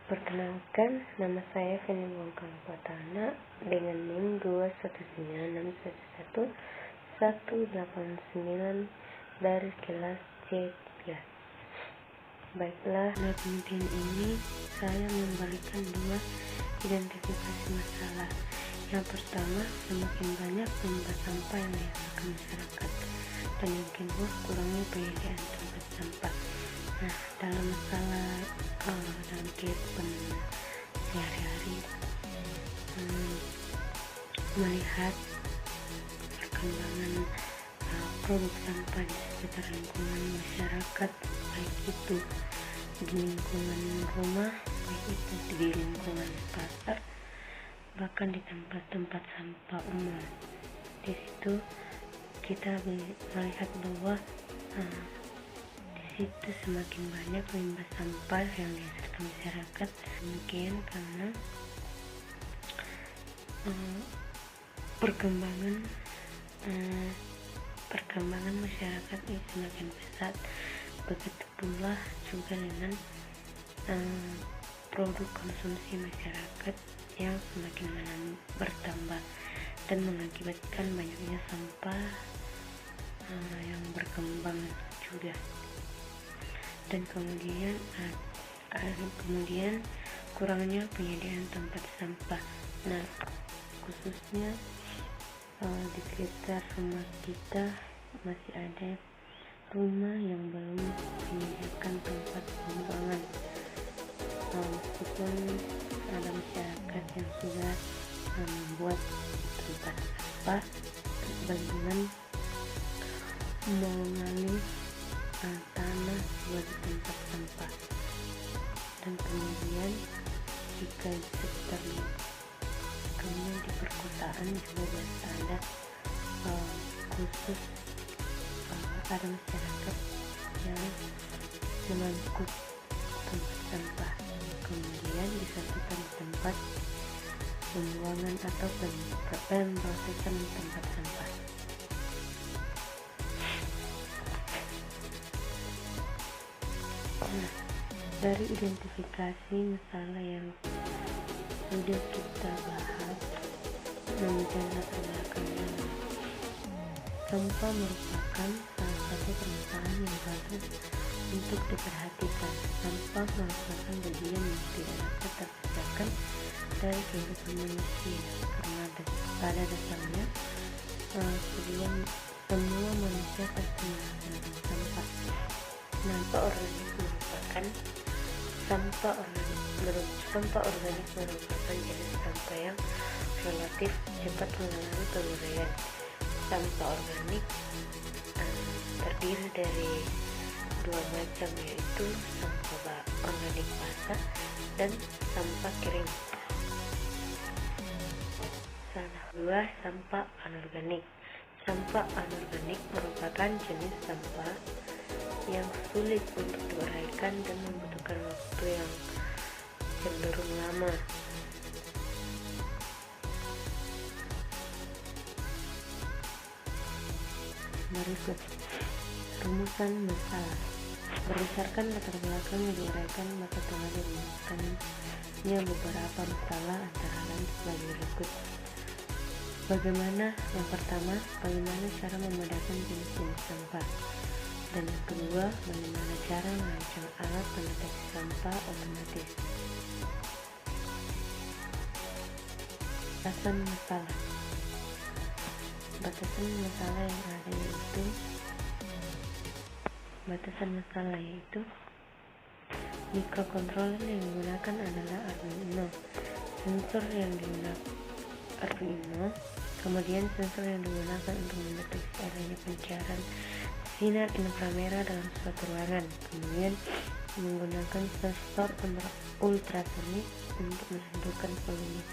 Perkenalkan, nama saya Feni Wongkang Patana dengan NIM 219611189 dari kelas C3. Baiklah, dalam penelitian ini saya memberikan dua identifikasi masalah. Yang pertama, semakin banyak limbah sampah yang dihasilkan masyarakat, dan yang kedua, kurangnya penyediaan tempat sampah. Nah, dalam masalah dalam kehidupan sehari-hari, melihat perkembangan produk sampah di sekitar lingkungan masyarakat, baik itu di lingkungan rumah, baik itu di lingkungan pasar, bahkan di tempat-tempat sampah umum. Di situ kita melihat bahwa di situ semakin banyak limbah sampah yang dihasilkan masyarakat. Demikian karena perkembangan masyarakat ini semakin pesat. Begitu pula juga dengan produk konsumsi masyarakat yang semakin bertambah dan mengakibatkan banyaknya sampah yang berkembang juga. Dan kemudian kurangnya penyediaan tempat sampah. Nah, khususnya di sekitar rumah kita masih ada rumah yang belum menyediakan tempat pembuangan, meskipun ada masyarakat yang sudah membuat tempat sampah dengan mengalih tanah sebagai tempat sampah. Dan kemudian jika di sekitar kemudian di perkotaan juga biasa ada khusus ada masyarakat yang mengangkut tempat sampah, kemudian disatukan di tempat pembuangan atau pemrosesan tempat sampah. Nah, dari identifikasi masalah yang sudah kita bahas, mengenai latar belakangnya, sampah merupakan salah satu permasalahan yang harus untuk diperhatikan. Sampah merupakan bagian yang tidak dapat terpisahkan dari kehidupan manusia, karena pada dasarnya semua manusia pasti menghasilkan sampah. Sampah organik merupakan jenis sampah yang relatif cepat mengalami penguraian. Sampah organik terdiri dari dua macam, yaitu sampah organik basah dan sampah kering. Dua, sampah anorganik. Sampah anorganik merupakan jenis sampah yang sulit untuk diuraikan dan membutuhkan waktu yang cenderung lama. Berikut rumusan masalah. Berdasarkan latar belakang yang diuraikan, maka telah dirumuskannya beberapa masalah antara lain sebagai berikut. Yang pertama, bagaimana cara membedakan jenis-jenis sampah. Dan yang kedua, bagaimana cara merancang alat pendeteksi sampah otomatis. Batasan masalah. Batasan masalah yaitu mikrokontroler yang digunakan adalah Arduino, sensor yang digunakan Arduino, kemudian sensor yang digunakan untuk mendeteksi adanya pancaran sinar inframerah dalam suatu ruangan, kemudian menggunakan sensor ultrasonik untuk menentukan volume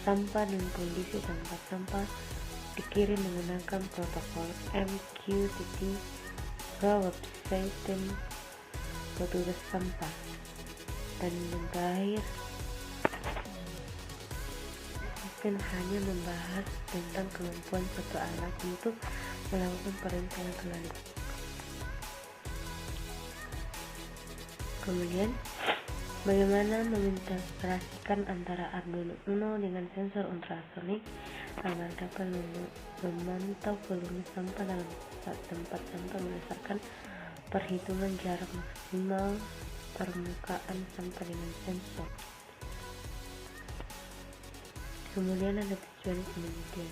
sampah dan kondisi tempat sampah, dikirim menggunakan protokol MQTT ke website petugas sampah. Dan yang terakhir, bukan hanya membahas tentang kemampuan suatu alat untuk melakukan perencanaan kembali. Kemudian Bagaimana mengintegrasikan antara Arduino Uno dengan sensor ultrasonik agar dapat memantau volume sampah dalam tempat sampah berdasarkan perhitungan jarak maksimal permukaan sampah dengan sensor. Kemudian ada tujuan penelitian.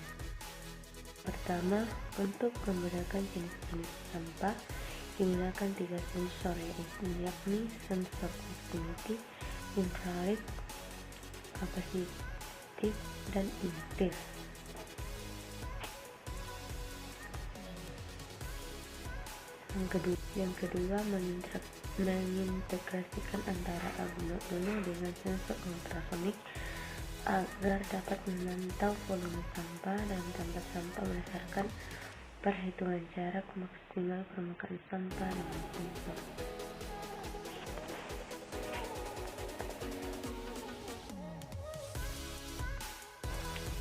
Pertama, untuk membedakan jenis-jenis sampah digunakan 3 sensor, yakni sensor proximity, infrared, kapasitif, dan inductive. Yang kedua, mengintegrasikan antara Arduino Uno dengan sensor ultrasonik agar dapat memantau volume sampah dan tempat sampah berdasarkan perhitungan jarak maksimal permukaan sampah dengan sensor.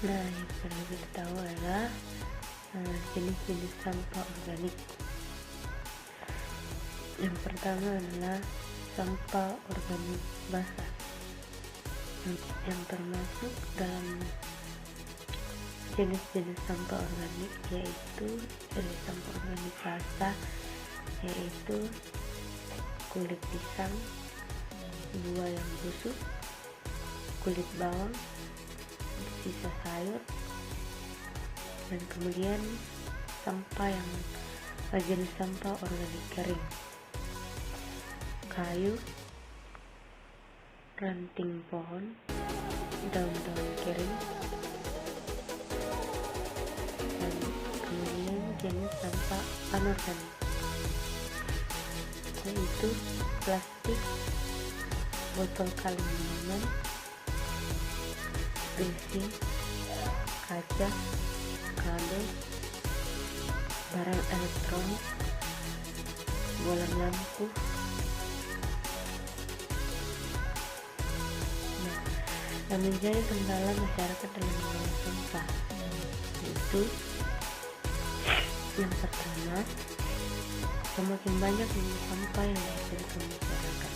Nah, yang perlu kita tahu adalah jenis-jenis sampah organik. Yang pertama adalah sampah organik basah, yang termasuk dalam jenis-jenis sampah organik yaitu sampah organik basah, yaitu kulit pisang, buah yang busuk, kulit bawang, sisa sayur, dan kemudian sampah yang jenis sampah organik kering, kayu, ranting pohon, daun-daun kering, dan kemudian jenis sampah anorganik yaitu plastik, botol kaleng minuman, besi, kaca, kabel, barang elektronik, bola lampu. Yang menjadi kendala masyarakat dalam mengolah sampah yaitu yang pertama, semakin banyak sampah yang dihasilkan masyarakat,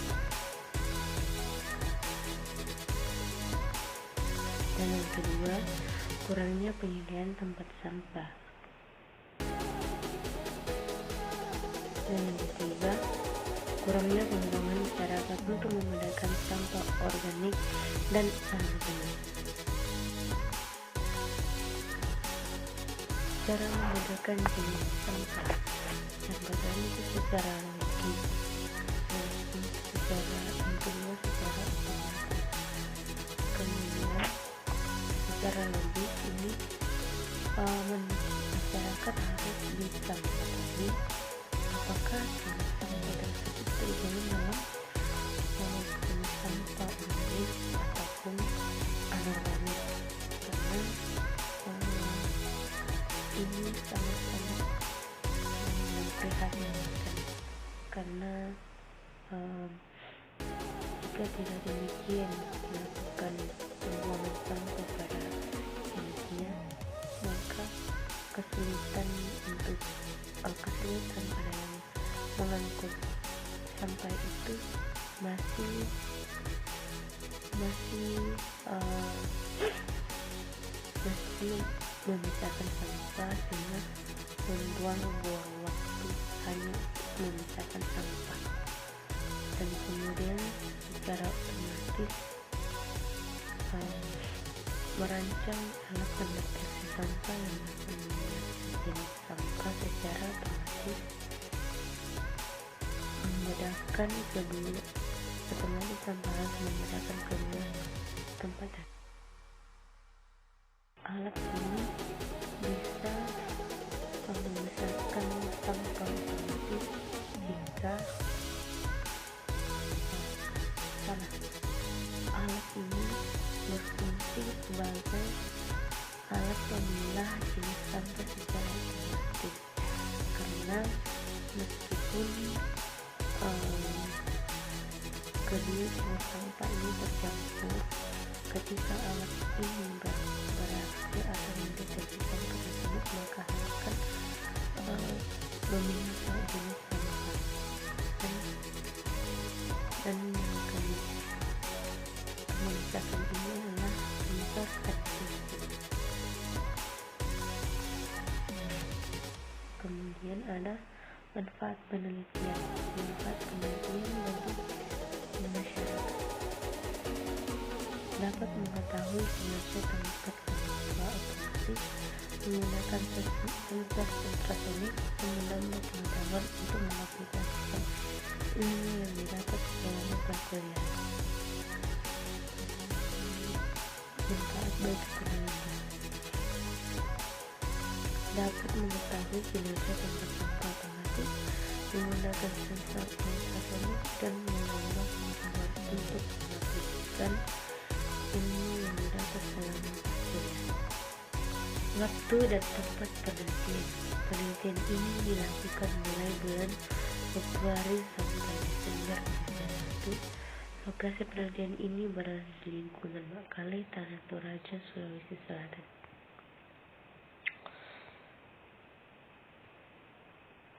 dan yang kedua, kurangnya penyediaan tempat sampah, dan yang ketiga, kurangnya pengetahuan masyarakat untuk membedakan sampah organik dan anorganik. Cara membedakan jenis sampah yang pertama itu secara logis, yang kedua secara otomatis. Kemudian secara logis ini masyarakat harus bisa mengetahui apakah jenis sampah tersebut tergolong dalam jenis sampah organik ataupun anorganik, karena ini sangat-sangat memprihatinkan, karena jika tidak demikian dilakukan pembuangan sampah pada jenisnya, maka kesulitan pada yang mengangkut sampah itu masih memisahkan sampah, sehingga membuang waktu hanya memisahkan sampah. Dan kemudian secara otomatis merancang alat pendeteksi sampah yang dapat mendeteksi jenis sampah secara otomatis, membedakan kedua tempat. Alat ini bisa memisahkan sampah otomatis jika salah. Alat ini berfungsi sebagai alat pemilah jenis sampah secara otomatis, karena meskipun kedua jenis sampah ini bercampur, ketika alat ini bereaksi atau mendeteksi sampah tersebut, maka akan memisah jenis sampah. Dan yang belakang ini adalah sensor statistik. Kemudian ada manfaat penelitian. Manfaat penelitian bagi masyarakat dapat mengetahui kinerja tingkat kemampuan otomatis menggunakan sensor ultrasonik yang menambah pengetahuan untuk mengaplikasikan ilmu yang didapat selama perkuliahan. Manfaat bagi penelitian dapat mengetahui kinerja tingkat kemampuan otomatis menggunakan sensor ultrasonik dan menambah pengetahuan untuk mengaplikasikan ilmu yang didapat selama perkuliahan. Waktu dan tempat penelitian. Penelitian ini dilakukan mulai bulan Februari sampai Desember 2021. Lokasi penelitian ini berada di lingkungan Makale, Tanah Toraja, Sulawesi Selatan.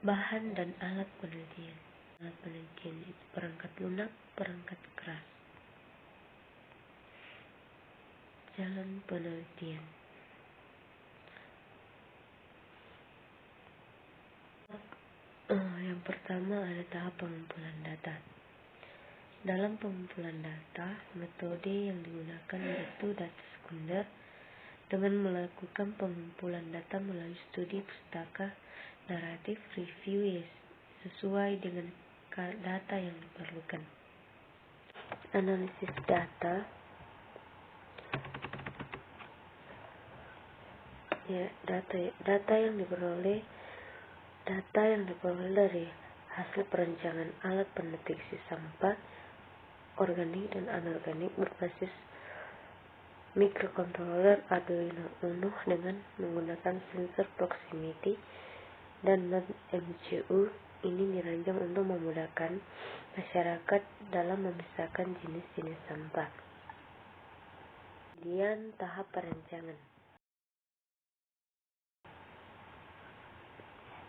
Bahan dan alat penelitian. Alat penelitian itu perangkat lunak, perangkat keras. Jalan penelitian. Yang pertama ada tahap pengumpulan data. Dalam pengumpulan data, metode yang digunakan yaitu data sekunder dengan melakukan pengumpulan data melalui studi pustaka, naratif, review sesuai dengan data yang diperlukan. Analisis data. Data yang diperoleh dari hasil perancangan alat pendeteksi sampah organik dan anorganik berbasis mikrokontroler Arduino Uno dengan menggunakan sensor proximity dan non-MCU. Ini dirancang untuk memudahkan masyarakat dalam memisahkan jenis-jenis sampah. Kemudian tahap perancangan.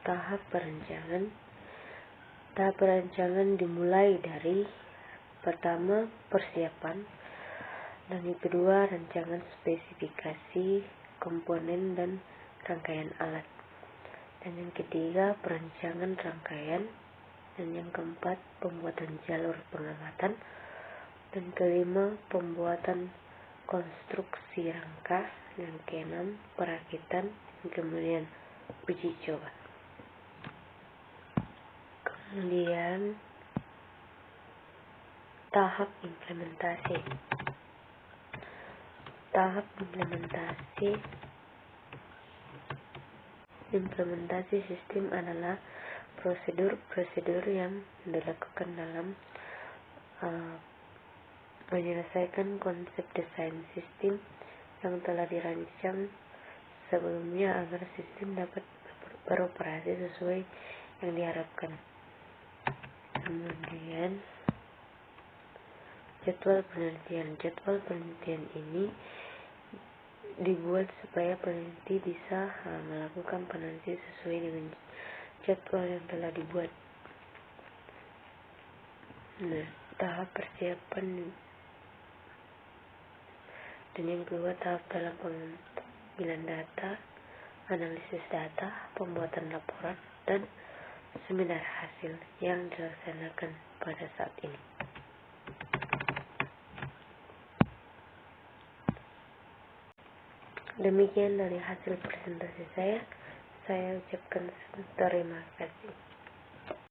Tahap perancangan dimulai dari pertama persiapan, dan yang kedua rancangan spesifikasi komponen dan rangkaian alat, dan yang ketiga perancangan rangkaian, dan yang keempat pembuatan jalur pengangkatan, dan kelima pembuatan konstruksi rangka, dan keenam perakitan, dan kemudian uji coba. Kemudian tahap implementasi. Tahap implementasi sistem adalah prosedur yang dilakukan dalam menyelesaikan konsep desain sistem yang telah dirancang sebelumnya agar sistem dapat beroperasi sesuai yang diharapkan. Kemudian jadwal penelitian. Jadwal penelitian ini dibuat supaya peneliti bisa melakukan penelitian sesuai dengan jadwal yang telah dibuat. Tahap persiapan, dan yang kedua tahap dalam pengambilan data, analisis data, pembuatan laporan, dan seminar hasil yang dilaksanakan pada saat ini. Demikian dari hasil presentasi saya ucapkan terima kasih.